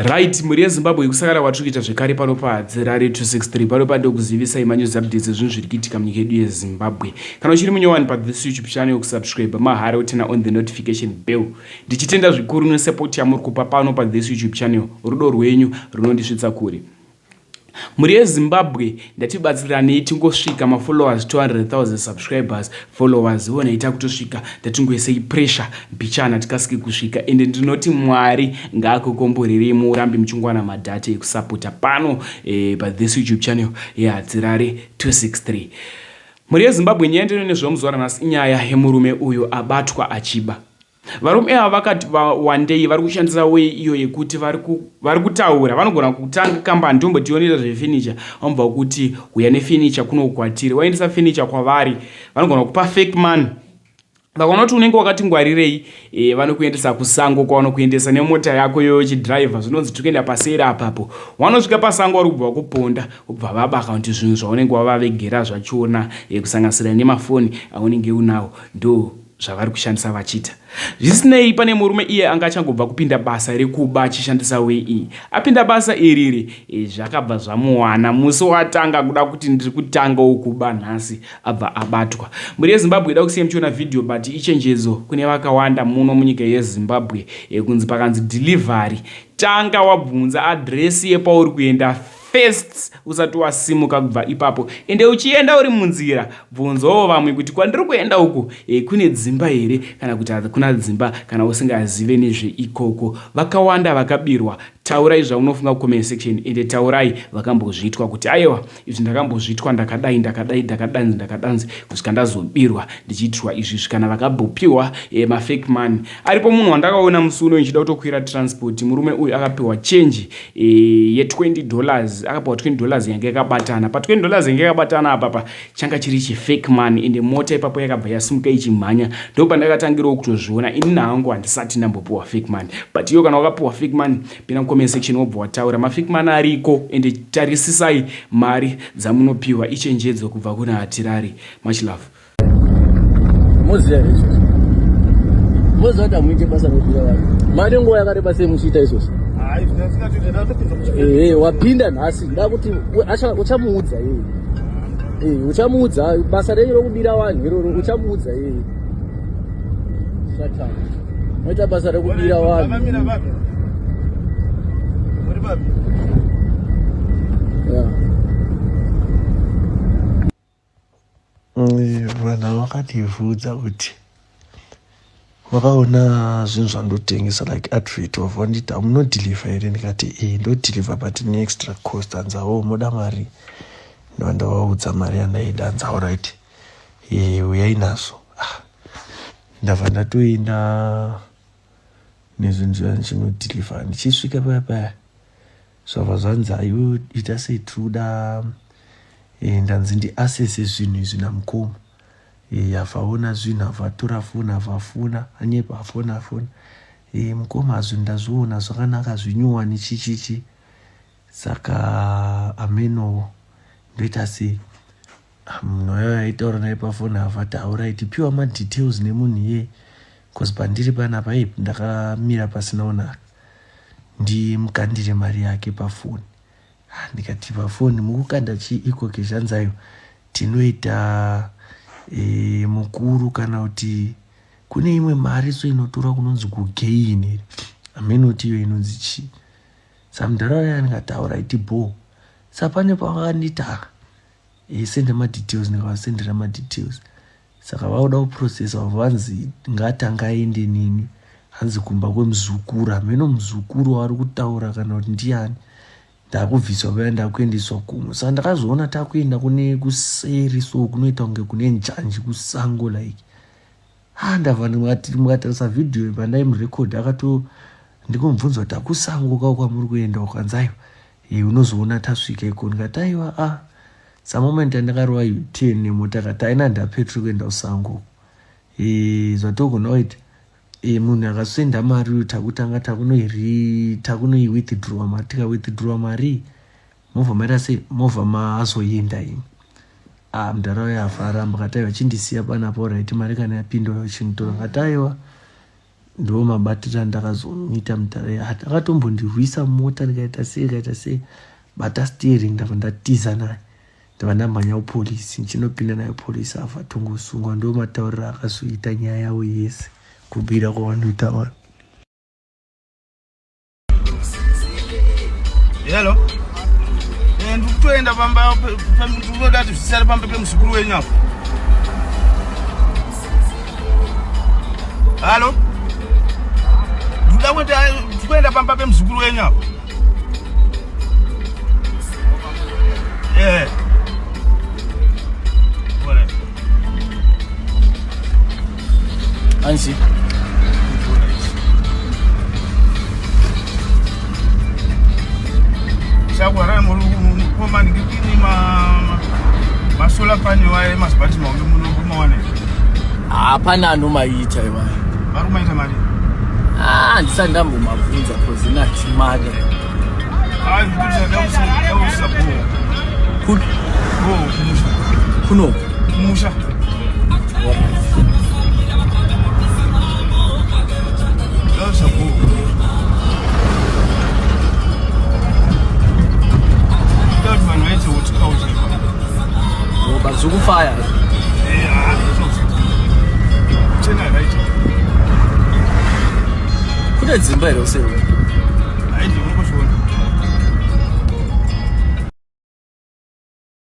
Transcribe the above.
Right, muri yeZimbabwe kusakara kwatiri zvekare pano paZerare 263 pano pandokuzivisa news updates zvinhu zviri kuitika munyika yedu yeZimbabwe. Kana uchiri munyowani pathis YouTube channel kusubscribe mahara utena on the notification bell. Ndichitenda zvikuru nesupport yamuri kupa pano pathis YouTube channel. Rudo rwenyu runondisvitsa kure. Muri yeZimbabwe ndatibatsiranei tingosvika mafollowers 200,000 subscribers followers vona ita kutosvika ndatingoisei pressure mbichana tikasike kusvika ende ndinoti Mwari ngaakukomborerei murambe muchingwana madata ekusapota pano pathis YouTube channel yaZerare 263. Muri yeZimbabwe nyaya ndinonezvamuzora nhasi inyaya yemurume uyo abatwa achiba. Varume ava vakati one day vari kushandisa way iyo yekuti vari kutaura vanogona kutanga kambani ndombotionera zvefurniture vambva kuti uya nefurniture kunokwatiri waendesa furniture kwavari vanogona kupa fake man vakaona kuti unenge wakati ngwarirei vanokuendesa kusango kwavanokuendesa nemota yako yoyo chidhiraivha zvinonzi tikuenda pasera apapo vanosvika pasango vari kubva kuponda kubva vabaka kuti zvinhu zvaunenge wavavegera zvachiona kusanganisira nemafoni aunenge unawo ndo zvavari kushandisa vachiita. Zvisinei pane murume iye anga achangobva kupinda basa rekuba achishandisa way iyi. Apinda basa iriri zvakabva zvamuwana musi watanga kuda kuti ndiri kutanga ukuba nhasi abva abatwa. Muri yeZimbabwe ida kusiya muchiona video but ichenjezo kune vakawanda muno munyika yeZimbabwe kunzi pakanzi delivery tanga wabvunza address yepauri kuenda first usati wasimuka kubva ipapo ende uchienda uri munzira bvunzawo vamwe kuti kwandiri kuenda uku kune dzimba here kana kuti hakuna dzimba kana usingazive nezve ikoko. Vakawanda vakabirwa. Taurai zvaunofunga comment section ende taurai vakambozvitwa kuti aiwa izvi ndakambozvitwa ndakadanzi kusvika ndazobirwa ndichiitwa izvi kana vakabhopiwa mafake man. Aripo munhu wandakaona musi uno nchida kutokwira transport murume uyu akapiwa change ye$20 akapiwa $20 yange yakabatana pa $20 yange yakabatana apapa changa chiri chifake man ende mota ipapo yakabva yasimuka ichimhanya ndo pandakatangirawo kutozviona ini nangu handisati ndambopiwa fake man but iyo kana wakapiwa fake man pina comment section wobva wataura mafake man ariko ende tarisisai mari dzamunopiwa ichenjedzo kubva kuna Atirari. Much love. Mozada muite basa rekubira vanhu mari nguva yakareba sei muchiita izvozvo wapinda nhasi ndakuti uchamuudza uchamuudza basa renyu rokubira vanhu iroro uchamuudza moita basa rekubira vanhu vanhu vakandibvunza kuti vakaona zvinhu zvandotengesa like advert wavanditi hamunodhilivha here ndikati ndodhilivha but neextra cost hanzawo moda mari ndovandavaudza mari yandaida hanzawo right uyai nazvo ndabva ndatoenda nezvinhu zviyani chinodhilivha ndichisvika paya zvabva zvanzi ayoita sei tiruda ndanzi ndiasese zvinhu izvi namukoma yavhaona zvinhu havhatora foni havhafona anyepa hafona mukoma hazvinhu ndazviona zvakanaka zvinyowa nechichichi saka amenowo ndoita sei munhu wayo aitaura naye pafoni havatauraiti piwa madetails nemunhu iye bcause pandiri panapa ndakamira pasina unaka ndimukandire mari yake pafoni ndikati pafoni mukukanda chiikoke zvanzayo tinoita mukuru kana kuti kune imwe mari so inotora kunonzi kugain amenoti iyo inonzi chi samudharaura yaningataura iti bo sapane pavakandita senda madetails ndikavasendera madetails saka vauda kuprocessa vanzi ngatanga aende nini hanzi kumba kwemuzukuru ameno muzukuru wavari kutaura kana kuti ndiani ndakubviswa paya ndakuendeswa kumwe saka ndakazoona takuenda kune kuseri so kunoita kunge kune njanji kusango like ndabva mukatarisa vhidhiyo pandaimurekodhi ndikomubvunza kuti akusango kwamuri kuenda ukanzaiwa unozoona tasvika iko ndikati aiwa samoment andakarova U10 nemota kati aina ndapetri kuenda kusango zvatogona kuita munhu akasenda mari takutanga takunoiwithdraw mari tikawithdraw mari movha maita sei movha maazoenda imwe mudhara yavharamba kataiwa chindisiya panapa right mari kana yapinda uchinditora kataiwa ndo mabatira ndakazomuita mutare akatombondirwisa mota ndikaita sei bata steering ndabva ndatiza naye ndabva ndamhanya kupolisi ndichinopinda naye polisi afa tongosungwa ndo matauriro akazoita nyaya yavo yese kubvira kwavandotaura. Hello. Ndikutoenda pamba ndikutoda kuti zvisari pamba pemuzukuru wenyu apo. Halo. Ndikutoenda pamba pemuzukuru wenyu apo. Bora. Ansi. Shagwara koma ndikini masola pani wae masibati maombe muno kumaone. Hapana anomaita iwa. Varumaita mari. Ndisandambomabvunza cause nachimada. Ndikuti Kuno. Kumusha. Bazokufaya. Tena right. Kune dzimba ere usewe?